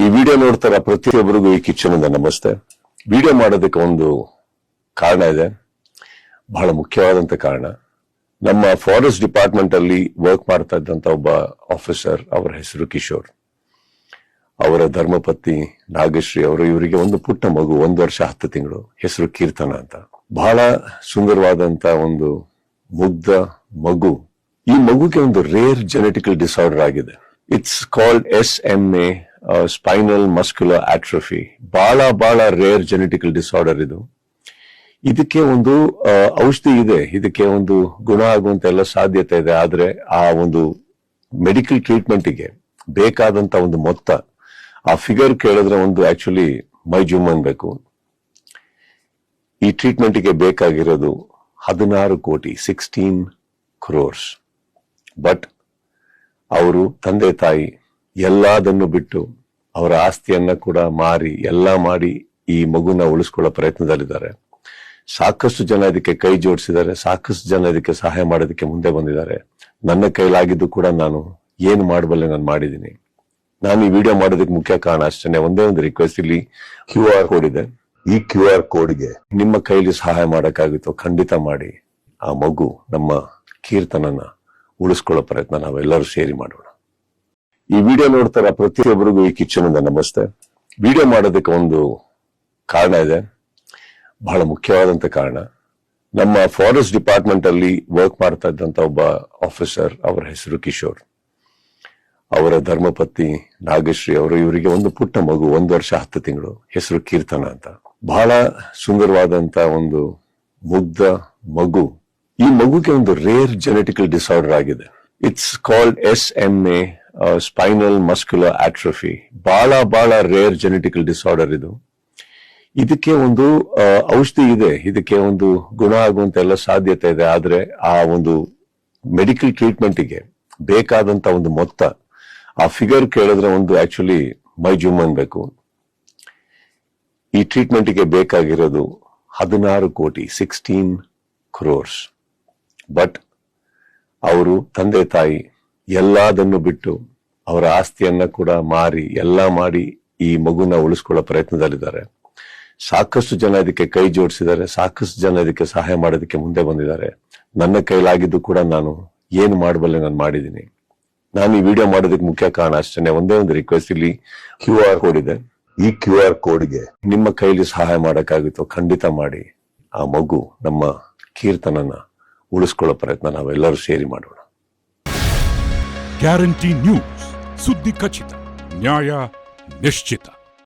ಈ ವಿಡಿಯೋ ನೋಡ್ತಾರ ಪ್ರತಿಯೊಬ್ಬರಿಗೂ ಈ ಕಿಚನ್ ಇಂದ ನಮಸ್ತೆ. ವಿಡಿಯೋ ಮಾಡೋದಕ್ಕೆ ಒಂದು ಕಾರಣ ಇದೆ, ಬಹಳ ಮುಖ್ಯವಾದಂತ ಕಾರಣ. ನಮ್ಮ ಫಾರೆಸ್ಟ್ ಡಿಪಾರ್ಟ್ಮೆಂಟ್ ಅಲ್ಲಿ ವರ್ಕ್ ಮಾಡ್ತಾ ಇದ್ದಂತ ಒಬ್ಬ ಆಫೀಸರ್, ಅವರ ಹೆಸರು ಕಿಶೋರ್, ಅವರ ಧರ್ಮಪತ್ನಿ ನಾಗಶ್ರೀ ಅವರು, ಇವರಿಗೆ ಒಂದು ಪುಟ್ಟ ಮಗು, 1 ವರ್ಷ 10 ತಿಂಗಳು, ಹೆಸರು ಕೀರ್ತನ ಅಂತ. ಬಹಳ ಸುಂದರವಾದಂತ ಒಂದು ಮುಗ್ಧ ಮಗು. ಈ ಮಗುಗೆ ಒಂದು ರೇರ್ ಜೆನೆಟಿಕಲ್ ಡಿಸಾರ್ಡರ್ ಆಗಿದೆ. It's called SMA, spinal muscular atrophy. ಬಹಳ ರೇರ್ ಜೆನೆಟಿಕಲ್ ಡಿಸಾರ್ಡರ್ ಇದು. ಇದಕ್ಕೆ ಒಂದು ಔಷಧಿ ಇದೆ, ಇದಕ್ಕೆ ಒಂದು ಗುಣ ಆಗುವಂತ ಎಲ್ಲ ಸಾಧ್ಯತೆ ಇದೆ. ಆದ್ರೆ ಆ ಒಂದು ಮೆಡಿಕಲ್ ಟ್ರೀಟ್ಮೆಂಟ್ಗೆ ಬೇಕಾದಂತ ಒಂದು ಮೊತ್ತ, ಆ ಫಿಗರ್ ಕೇಳಿದ್ರೆ ಒಂದು ಆಕ್ಚುಲಿ ಮೈ ಜುಮ್ ಅನ್ಬೇಕು. ಈ ಟ್ರೀಟ್ಮೆಂಟ್ಗೆ ಬೇಕಾಗಿರೋದು 16 ಕೋಟಿ, 16 crores. ಬಟ್ ಅವರು ತಂದೆ ತಾಯಿ ಎಲ್ಲದನ್ನು ಬಿಟ್ಟು ಅವರ ಆಸ್ತಿಯನ್ನ ಕೂಡ ಮಾರಿ ಎಲ್ಲ ಮಾಡಿ ಈ ಮಗುನ ಉಳಿಸ್ಕೊಳ್ಳೋ ಪ್ರಯತ್ನದಲ್ಲಿದ್ದಾರೆ. ಸಾಕಷ್ಟು ಜನ ಇದಕ್ಕೆ ಕೈ ಜೋಡಿಸಿದ್ದಾರೆ, ಸಾಕಷ್ಟು ಜನ ಇದಕ್ಕೆ ಸಹಾಯ ಮಾಡೋದಕ್ಕೆ ಮುಂದೆ ಬಂದಿದ್ದಾರೆ. ನನ್ನ ಕೈಲಾಗಿದ್ದು ಕೂಡ ನಾನು ಏನು ಮಾಡಬಲ್ಲೆ ನಾನು ಮಾಡಿದ್ದೀನಿ. ನಾನು ಈ ವಿಡಿಯೋ ಮಾಡೋದಕ್ಕೆ ಮುಖ್ಯ ಕಾರಣ ಅಷ್ಟೇ, ಒಂದೇ ಒಂದು ರಿಕ್ವೆಸ್ಟ್. ಇಲ್ಲಿ QR ಕೋಡ್ ಇದೆ. ಈ QR ಕೋಡ್ಗೆ ನಿಮ್ಮ ಕೈಲಿ ಸಹಾಯ ಮಾಡಕ್ಕಾಗುತ್ತೋ ಖಂಡಿತ ಮಾಡಿ. ಆ ಮಗು, ನಮ್ಮ ಕೀರ್ತನನ್ನ ಉಳಿಸ್ಕೊಳ್ಳೋ ಪ್ರಯತ್ನ ನಾವೆಲ್ಲರೂ ಸೇರಿ ಮಾಡೋಣ. ಈ ವಿಡಿಯೋ ನೋಡ್ತಾರ ಪ್ರತಿಯೊಬ್ಬರಿಗೂ ಈ ಕಿಚನ್ ಇಂದ ನಮಸ್ತೆ. ವಿಡಿಯೋ ಮಾಡೋದಕ್ಕೆ ಒಂದು ಕಾರಣ ಇದೆ, ಬಹಳ ಮುಖ್ಯವಾದಂತ ಕಾರಣ. ನಮ್ಮ ಫಾರೆಸ್ಟ್ ಡಿಪಾರ್ಟ್ಮೆಂಟ್ ಅಲ್ಲಿ ವರ್ಕ್ ಮಾಡ್ತಾ ಇದ್ದಂತ ಒಬ್ಬ ಆಫೀಸರ್, ಅವರ ಹೆಸರು ಕಿಶೋರ್, ಅವರ ಧರ್ಮಪತ್ನಿ ನಾಗಶ್ರೀ ಅವರು, ಇವರಿಗೆ ಒಂದು ಪುಟ್ಟ ಮಗು, 1 ವರ್ಷ 10 ತಿಂಗಳು, ಹೆಸರು ಕೀರ್ತನ ಅಂತ. ಬಹಳ ಸುಂದರವಾದಂತ ಒಂದು ಮುಗ್ಧ ಮಗು. ಈ ಮಗುಗೆ ಒಂದು ರೇರ್ ಜೆನೆಟಿಕಲ್ ಡಿಸಾರ್ಡರ್ ಆಗಿದೆ. It's called SMA, spinal muscular atrophy. ಬಹಳ ರೇರ್ ಜೆನೆಟಿಕಲ್ ಡಿಸಾರ್ಡರ್ ಇದು. ಇದಕ್ಕೆ ಒಂದು ಔಷಧಿ ಇದೆ, ಇದಕ್ಕೆ ಒಂದು ಗುಣ ಆಗುವಂತ ಎಲ್ಲ ಸಾಧ್ಯತೆ ಇದೆ. ಆದ್ರೆ ಆ ಒಂದು ಮೆಡಿಕಲ್ ಟ್ರೀಟ್ಮೆಂಟ್ಗೆ ಬೇಕಾದಂತ ಒಂದು ಮೊತ್ತ, ಆ ಫಿಗರ್ ಕೇಳಿದ್ರೆ ಒಂದು ಆಕ್ಚುಲಿ ಮೈ ಜುಮ್ ಅನ್ಬೇಕು. ಈ ಟ್ರೀಟ್ಮೆಂಟ್ಗೆ ಬೇಕಾಗಿರೋದು 16 ಕೋಟಿ, 16 crores. ಬಟ್ ಅವರು ತಂದೆ ತಾಯಿ ಎಲ್ಲದನ್ನು ಬಿಟ್ಟು ಅವರ ಆಸ್ತಿಯನ್ನ ಕೂಡ ಮಾರಿ ಎಲ್ಲ ಮಾಡಿ ಈ ಮಗುನ ಉಳಿಸ್ಕೊಳ್ಳೋ ಪ್ರಯತ್ನದಲ್ಲಿದ್ದಾರೆ. ಸಾಕಷ್ಟು ಜನ ಇದಕ್ಕೆ ಕೈ ಜೋಡಿಸಿದ್ದಾರೆ, ಸಾಕಷ್ಟು ಜನ ಇದಕ್ಕೆ ಸಹಾಯ ಮಾಡೋದಕ್ಕೆ ಮುಂದೆ ಬಂದಿದ್ದಾರೆ. ನನ್ನ ಕೈಲಾಗಿದ್ದು ಕೂಡ ನಾನು ಏನು ಮಾಡಬಲ್ಲೆ ನಾನು ಮಾಡಿದ್ದೀನಿ. ನಾನು ಈ ವಿಡಿಯೋ ಮಾಡೋದಕ್ಕೆ ಮುಖ್ಯ ಕಾರಣ ಅಷ್ಟೇ, ಒಂದೇ ಒಂದು ರಿಕ್ವೆಸ್ಟ್. ಇಲ್ಲಿ QR ಕೋಡ್ ಇದೆ. ಈ QR ಕೋಡ್ಗೆ ನಿಮ್ಮ ಕೈಲಿ ಸಹಾಯ ಮಾಡಕ್ಕಾಗುತ್ತೋ ಖಂಡಿತ ಮಾಡಿ. ಆ ಮಗು, ನಮ್ಮ ಕೀರ್ತನನ್ನ ಉಳಿಸ್ಕೊಳ್ಳೋ ಪ್ರಯತ್ನ ನಾವೆಲ್ಲರೂ ಸೇರಿ ಮಾಡೋಣ. ಗ್ಯಾರಂಟಿ ನ್ಯೂಸ್, ಸುದ್ದಿ ಖಚಿತ, ನ್ಯಾಯ ನಿಶ್ಚಿತ.